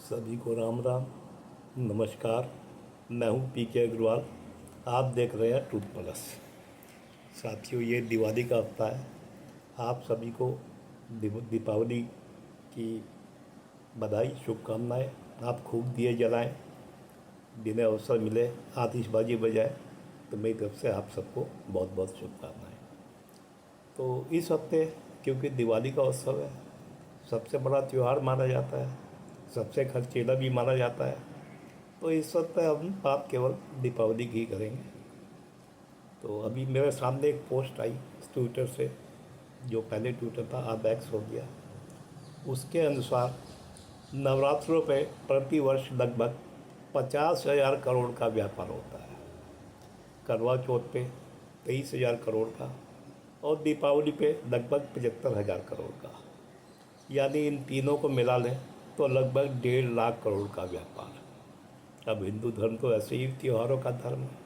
सभी को राम राम, नमस्कार। मैं हूं पीके अग्रवाल। आप देख रहे हैं ट्रूथ प्लस। साथियों, ये दिवाली का हफ्ता है। आप सभी को दीपावली की बधाई, शुभकामनाएं। आप खूब दिए जलाएं, जिन्हें अवसर मिले आतिशबाजी बजाएं। तो मेरी तरफ से आप सबको बहुत बहुत शुभकामनाएं। तो इस हफ्ते, क्योंकि दिवाली का उत्सव है, सबसे बड़ा त्यौहार माना जाता है, सबसे खर्चीला भी माना जाता है, तो इस वक्त हम बात केवल दीपावली की करेंगे। तो अभी मेरे सामने एक पोस्ट आई ट्विटर से, जो पहले ट्विटर था अब एक्स हो गया। उसके अनुसार नवरात्रों पे प्रति वर्ष लगभग 50,000 करोड़ का व्यापार होता है। करवा चौथ पे 23,000 करोड़ का, और दीपावली पे लगभग 75,000 करोड़ का। यानी इन तीनों को मिला लें तो लगभग 1.5 लाख करोड़ का व्यापार। अब हिंदू धर्म तो ऐसे ही त्योहारों का धर्म है,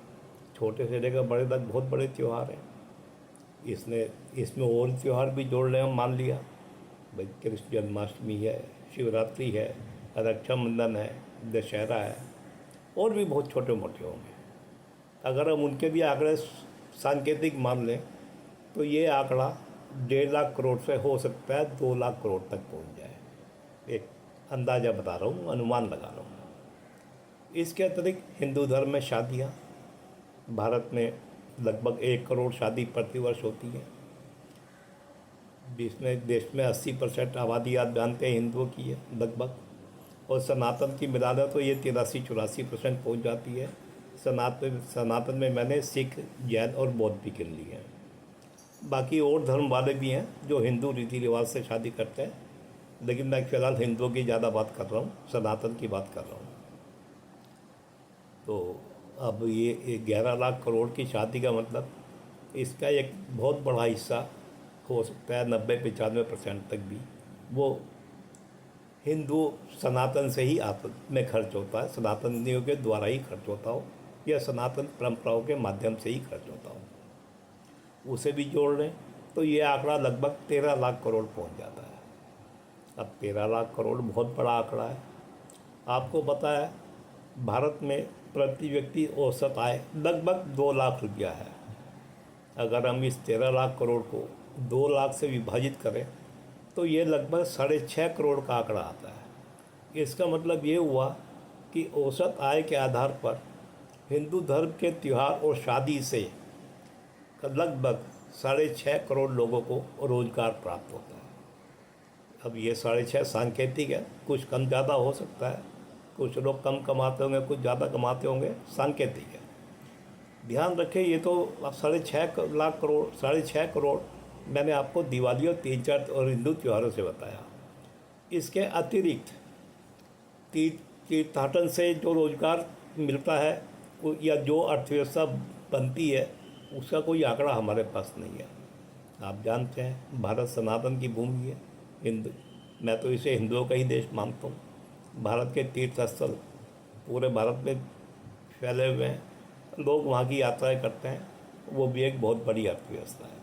छोटे से लेकर बड़े तक बहुत बड़े त्यौहार हैं। इसमें और त्यौहार भी जोड़ रहे हैं, मान लिया भाई, कृष्ण जन्माष्टमी है, शिवरात्रि है, रक्षाबंधन है, दशहरा है, और भी बहुत छोटे मोटे होंगे। अगर हम उनके भी आंकड़े सांकेतिक मान लें तो ये आंकड़ा 1.5 लाख करोड़ से हो सकता है 2 लाख करोड़ तक पहुंच जाए। एक अंदाज़ा बता रहा हूँ, अनुमान लगा रहा हूँ। इसके अतिरिक्त हिंदू धर्म में शादियाँ, भारत में लगभग 1 करोड़ शादी प्रतिवर्ष होती है, जिसमें देश में 80% आबादी आप जानते हैं हिंदुओं की है लगभग। और सनातन की मिला दें तो ये 83-84% पहुँच जाती है। सनातन में मैंने सिख, जैन और बौद्ध भी गिन लिए हैं। बाकी और धर्म वाले भी हैं जो हिंदू रीति रिवाज से शादी करते हैं, लेकिन मैं फ़िलहाल हिंदुओं की ज़्यादा बात कर रहा हूँ, सनातन की बात कर रहा हूँ। तो अब ये 11 लाख करोड़ की शादी का मतलब, इसका एक बहुत बड़ा हिस्सा हो सकता है 90-95% तक भी वो हिंदू सनातन से ही में खर्च होता है, सनातनियों के द्वारा ही खर्च होता हो, या सनातन परंपराओं के माध्यम से ही खर्च होता हो। उसे भी जोड़ लें तो ये आंकड़ा लगभग 13 लाख करोड़ पहुंच जाता है। अब 13 लाख करोड़ बहुत बड़ा आंकड़ा है। आपको पता है भारत में प्रति व्यक्ति औसत आय लगभग 2 लाख रुपया है। अगर हम इस 13 लाख करोड़ को 2 लाख से विभाजित करें तो ये लगभग 6.5 करोड़ का आंकड़ा आता है। इसका मतलब ये हुआ कि औसत आय के आधार पर हिंदू धर्म के त्यौहार और शादी से लगभग 6.5 करोड़ लोगों को रोज़गार प्राप्त होता है। अब ये 6.5 सांकेतिक है, कुछ कम ज़्यादा हो सकता है, कुछ लोग कम कमाते होंगे, कुछ ज़्यादा कमाते होंगे, सांकेतिक है। ध्यान रखें, ये तो 6.5 लाख करोड़, 6.5 करोड़ मैंने आपको दिवाली और 3-4 और हिंदू त्योहारों से बताया। इसके अतिरिक्त तीर्थाटन से जो रोज़गार मिलता है या जो अर्थव्यवस्था बनती है, उसका कोई आंकड़ा हमारे पास नहीं है। आप जानते हैं भारत सनातन की भूमि है, हिंदू, मैं तो इसे हिंदुओं का ही देश मानता हूँ। भारत के तीर्थ स्थल पूरे भारत में फैले हुए हैं, लोग वहाँ की यात्राएं करते हैं, वो भी एक बहुत बड़ी अर्थव्यवस्था है।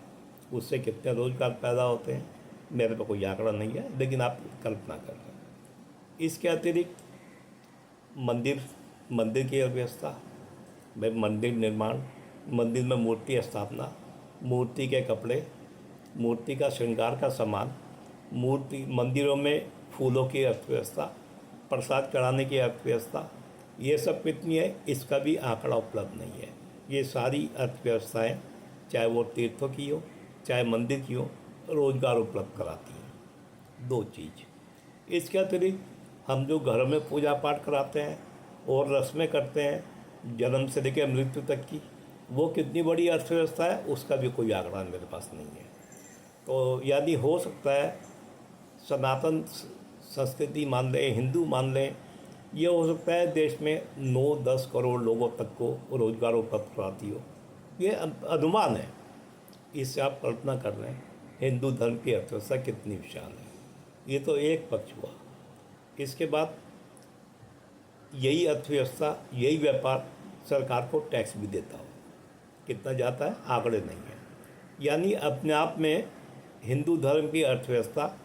उससे कितने रोज़गार पैदा होते हैं मेरे पे कोई आंकड़ा नहीं है, लेकिन आप कल्पना कर रहे हैं। इसके अतिरिक्त मंदिर की व्यवस्था, मंदिर निर्माण, मंदिर में मूर्ति स्थापना, मूर्ति के कपड़े, मूर्ति का श्रृंगार का सामान, मंदिरों में फूलों की अर्थव्यवस्था, प्रसाद चढ़ाने की अर्थव्यवस्था, ये सब कितनी है इसका भी आंकड़ा उपलब्ध नहीं है। ये सारी अर्थव्यवस्थाएं, चाहे वो तीर्थों की हो चाहे मंदिर की हो, रोज़गार उपलब्ध कराती हैं। 2 चीज़। इसके अतिरिक्त हम जो घर में पूजा पाठ कराते हैं और रस्में करते हैं जन्म से लेकर मृत्यु तक की, वो कितनी बड़ी अर्थव्यवस्था है उसका भी कोई आंकड़ा मेरे पास नहीं है। तो यानी हो सकता है सनातन संस्कृति मान लें, हिंदू मान लें, ये हो सकता है देश में 9-10 करोड़ लोगों तक को रोज़गार उपलब्ध कराती हो। ये अनुमान है, इससे आप कल्पना कर रहे हैं हिंदू धर्म की अर्थव्यवस्था कितनी विशाल है। ये तो एक पक्ष हुआ। इसके बाद यही अर्थव्यवस्था, यही व्यापार सरकार को टैक्स भी देता हो। कितना जाता है आंकड़े नहीं है। यानी अपने आप में हिंदू धर्म की अर्थव्यवस्था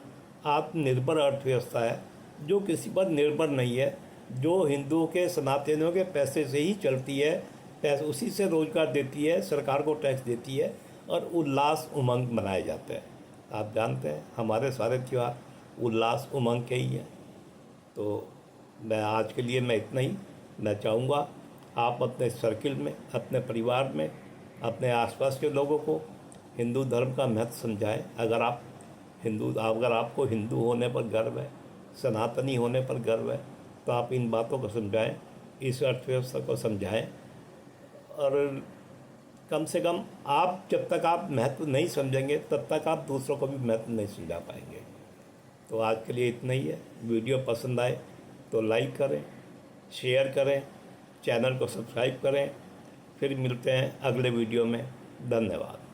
आत्मनिर्भर अर्थव्यवस्था है, जो किसी पर निर्भर नहीं है, जो हिंदुओं के सनातनियों के पैसे से ही चलती है, पैसे उसी से रोजगार देती है, सरकार को टैक्स देती है और उल्लास उमंग मनाए जाते हैं। आप जानते हैं हमारे सारे त्यौहार उल्लास उमंग के ही हैं। तो मैं आज के लिए मैं इतना ही। मैं चाहूँगा आप अपने सर्किल में, अपने परिवार में, अपने आसपास के लोगों को हिंदू धर्म का महत्व समझाएं। अगर आपको हिंदू होने पर गर्व है, सनातनी होने पर गर्व है, तो आप इन बातों को समझाएं, इस अर्थव्यवस्था को समझाएं। और कम से कम आप जब तक आप महत्व नहीं समझेंगे तब तक आप दूसरों को भी महत्व नहीं समझा पाएंगे। तो आज के लिए इतना ही है। वीडियो पसंद आए तो लाइक करें, शेयर करें, चैनल को सब्सक्राइब करें। फिर मिलते हैं अगले वीडियो में। धन्यवाद।